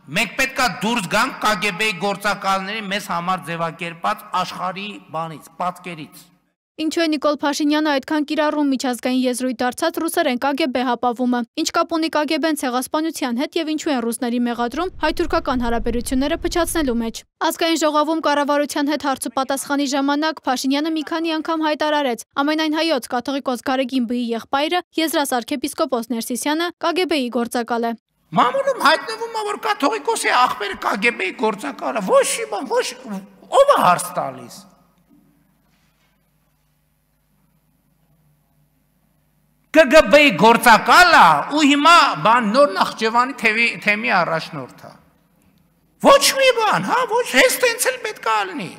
Մենք պետք է դուրս գանք KGB-ի գործակալների մեզ համար ձևակերպած աշխարհի բանից, պատկերից։ Ինչու է Նիկոլ Փաշինյանը այդքան կիրառում միջազգային եզրույթ դարձած ռուսերեն KGB հապավումը։ Ինչ կապ ունի KGB-ն ցեղասպանության հետ եւ ինչու են ռուսների մեղադրում հայ-թուրքական հարաբերությունները փչացնելու մեջ։ Ազգային ժողովում կառավարության հետ հարց ու պատասխանի ժամանակ Փաշինյանը մի քանի անգամ հայտարարեց. ամենայն հայոց կաթողիկոս Գարեգին Բ-ի եղբայրը եզրասարքեպիսկոպոս Ներսիսյանը KGB-ի գործակալ է։ Մամուլում հայտնվում է, որ կաթողիկոսի աղբերը KGB-ի գործակալը, ոչ իմ, ոչ ով է հարց տալիս։ KGB-ի գործակալը ու հիմա նոր Նախճեվանի թեմի առաջնորդ է։ Ոչ մի բան, հա, ոչ, հենց տենց էլ պետք է լինի։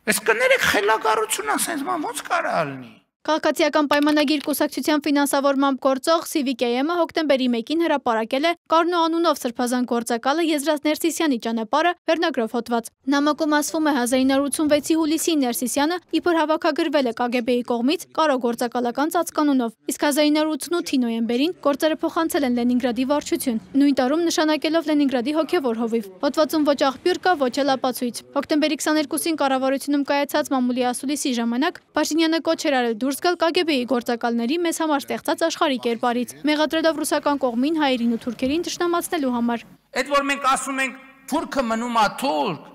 Այս կներեք խելագարությունը ասենց ոնց կարա լինի։ Քաղաքացիական պայմանագիր կուսակցության ֆինանսավորմամբ գործող CVKM-ը հոկտեմբերի 1-ին հրապարակել է Կարնո անունով սրբազան գործակալը Եզրած Ներսիսյանի ճանապարհը վերնագրով հոդված։ Նամակում ասվում է 1986-ի հուլիսին Ներսիսյանը իբր հավաքագրվել է KGB-ի կողմից Կարո գործակալական ծածկանունով, իսկ 1988-ի նոյեմբերին գործերը փոխանցել են Լենինգրադի վարչություն, նույն տարում նշանակելով Լենինգրադի հոգևոր հովիվ։ Հոդվածում ոչ աղբյուր կա, ոչ էլ ապացույց։ Հոկտեմբերի 22-ին կառավարությունում կայացած մամուլի ասուլիսի ժամանակ Փաշինյանը կոչ էր արել դուրս գալ KGB-ի գործակալների մեզ համար ստեղծած աշխարհի կերպարից, մեղադրելով ռուսական կողմին հայերին ու թուրքերին թշնամացնելու համար։ Այդ որ մենք ասում ենք թուրքը մնում է թուրք,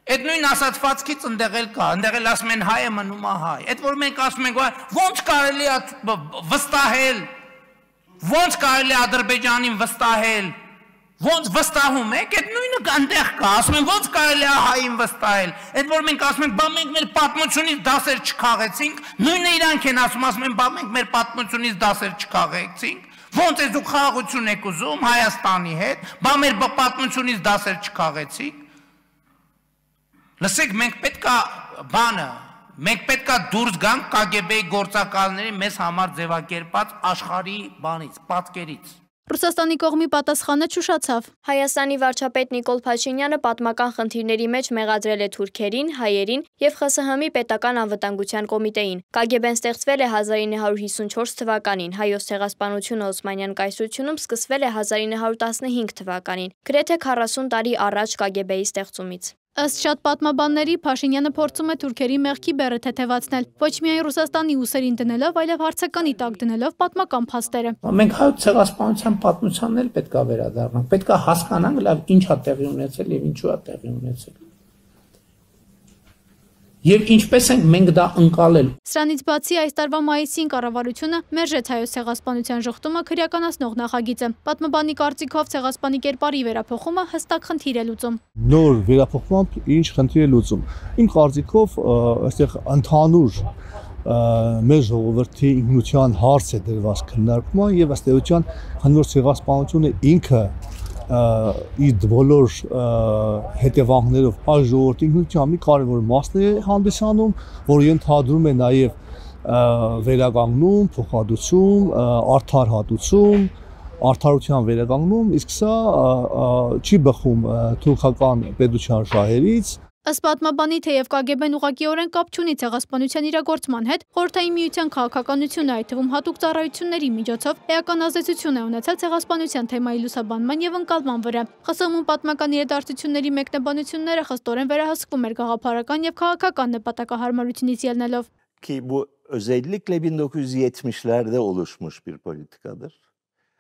այդ նույն ասացվածքից ընդեղ էլ կա, ընդեղ էլ ասում են հայը մնում է հայ։ Այդ որ մենք ասում ենք ոնց կարելի է վստահել, ոնց կարելի է Ադրբեջանին վստահել, ոնց վստահում եք, այդ նույնը այնտեղ կա, ասում են ոնց կարելի է հային վստահել։ Այդ որ մենք ասում ենք, բա մենք մեր պատմությունից դասեր չքաղեցինք, նույնը իրանք են ասում են, բա մենք մեր պատմությունից դասեր չքաղեցինք, ոնց է դուք խաղաղություն եք ուզում Հայաստանի հետ, բա մեր պատմությունից դասեր չքաղեցինք։ Լսեք, մենք պետք է դուրս գանք KGB-ի գործակալների մեզ համար ձևակերպած աշխարհի բանից, պատկերից։ Ռուսաստանի կողմի պատասխանը չուշացավ։ Հայաստանի վարչապետ Նիկոլ Փաշինյանը պատմական խնդիրների մեջ մեղադրել է թուրքերին, հայերին եւ ԽՍՀՄ-ի պետական անվտանգության կոմիտեին։ KGB-ն ստեղծվել է 1954 թվականին, հայոց ցեղասպանությունը Օսմանյան կայսրությունում սկսվել է 1915 թվականին, գրեթե 40 տարի առաջ KGB-ի ստեղծումից։ Ըստ շատ պատմաբանների Փաշինյանը փորձում է թուրքերի մեղքի բեռը թեթևացնել, ոչ միայն Ռուսաստանի ուսերին դնելով, այլև հարցականի տակ դնելով պատմական փաստերը։ Մենք հայոց ցեղասպանության պատմությանն էլ պետք է վերադառնանք, պետք է հասկանանք լավ ինչ է տեղի ունեցել եւ ինչու է տեղի ունեցել։ Եվ ինչպես ենք մենք դա ընկալել։ Սրանից բացի այս տարվա մայիսին կառավարությունը մերժեց հայոց ցեղասպանության ժխտումը քրեականացնող նախագիծը։ Պատմաբանի կարծիքով ցեղասպանի կերպարի վերափոխումը հստակ խնդիր է լուծում։ Նոր վերափոխմամբ ինչ խնդիր է լուծում։ Իմ կարծիքով այստեղ ընդհանուր մեր ժողովրդի ինքնության հարց է դրված քննարկման եւ ըստ էության հնոր ցեղասպանությունը ինքը իր բոլոր հետևանքներով այս ժողովրդի ինքնության մի կարևոր մասն է հանդիսանում, որը ենթադրում է նաև վերականգնում, փոխհատուցում, արդարհատուցում, արդարության վերականգնում, իսկ սա չի բխում թուրքական պետության շահերից։ Ըստ պատմաբանի, թեև KGB-ն ուղղակիորեն կապ չունի ցեղասպանության իրագործման հետ, Խորհրդային Միության քաղաքականությունը, այդ թվում հատուկ ծառայությունների միջոցով էական ազդեցություն է ունեցել ցեղասպանության թեմայի լուսաբանման եւ ընկալման վրա։ ԽՍՀՄ-ում պատմական իրադարձությունների մեկնաբանությունները խստորեն վերահսկվում էր գաղափարական եւ քաղաքական նպատակահարմարությունից ելնելով։ Ki bu özellikle 1970'lerde oluşmuş bir politikadır.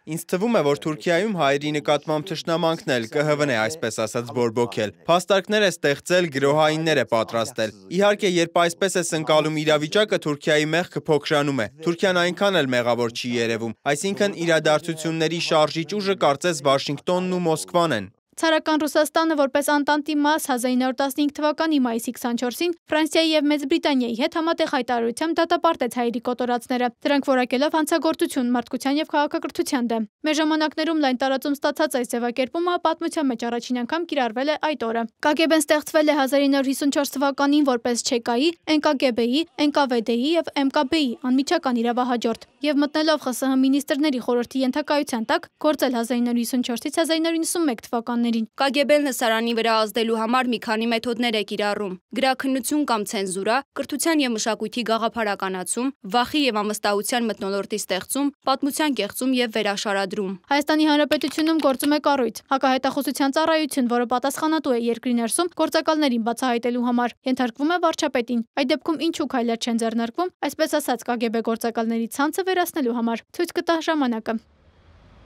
Ինձ թվում է, որ Թուրքիայում հայերի նկատմամբ թշնամանքն էլ ԿՀՎ-ն է այսպես ասած բորբոքել, փաստարկներ է ստեղծել, գրոհայիններ է պատրաստել։ Իհարկե, երբ այսպես է ընկալում իրավիճակը, Թուրքիայի մեղքը փոքրանում է։ Թուրքիան այնքան էլ մեղավոր չի երևում, այսինքն իրադարձությունների շարժիչ ուժը կարծես Վաշինգտոնն ու Մոսկվան են։ Ցարական Ռուսաստանը որպես Անտանտի մաս 1915 թվականի մայիսի 24-ին Ֆրանսիայի եւ Մեծ Բրիտանիայի հետ համատեղ հայտարարությամբ դատապարտեց հայերի կոտորածները, դրանք որակելով հանցագործություն մարդկության եւ քաղաքակրթության դեմ։ Մեր ժամանակներում լայն տարածում ստացած այս ձևակերպումը պատմության մեջ առաջին անգամ կիրառվել է այդ օրը։ KGB-ն ստեղծվել է 1954 թվականին որպես ՉԿ-ի, ՆԿԳԲ-ի, ՆԿՎԴ-ի եւ ՄԿԲ-ի անմիջական իրավահաջորդ եւ մտնելով ԽՍՀՄ մինիստրների խորհրդի ենթակայության տակ գործել 1954-ից 1991 թվականներին։ գործակալներին։ KGB-ն լսարանի վրա ազդելու համար մի քանի մեթոդներ է կիրառում՝ գրաքննություն կամ ցենզուրա, կրթության եւ մշակույթի գաղափարականացում, վախի եւ ամստահության մթնոլորտի ստեղծում, պատմության կեղծում եւ վերաշարադրում։ Հայաստանի Հանրապետությունում գործում է կառույց հակահետախուզության ծառայություն, որը պատասխանատու է երկրի ներսում գործակալներին բացահայտելու համար։ Ենթարկվում է վարչապետին։ Այդ դեպքում ինչու քայլեր չեն ձեռնարկվում, այսպես ասած KGB գործակալների ցանցը վերացնելու համար։ Ցույց կտա ժամանակը։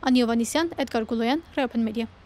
Անի Հովհաննիսյան, Էդգար Գուլոյան, Reopen Media։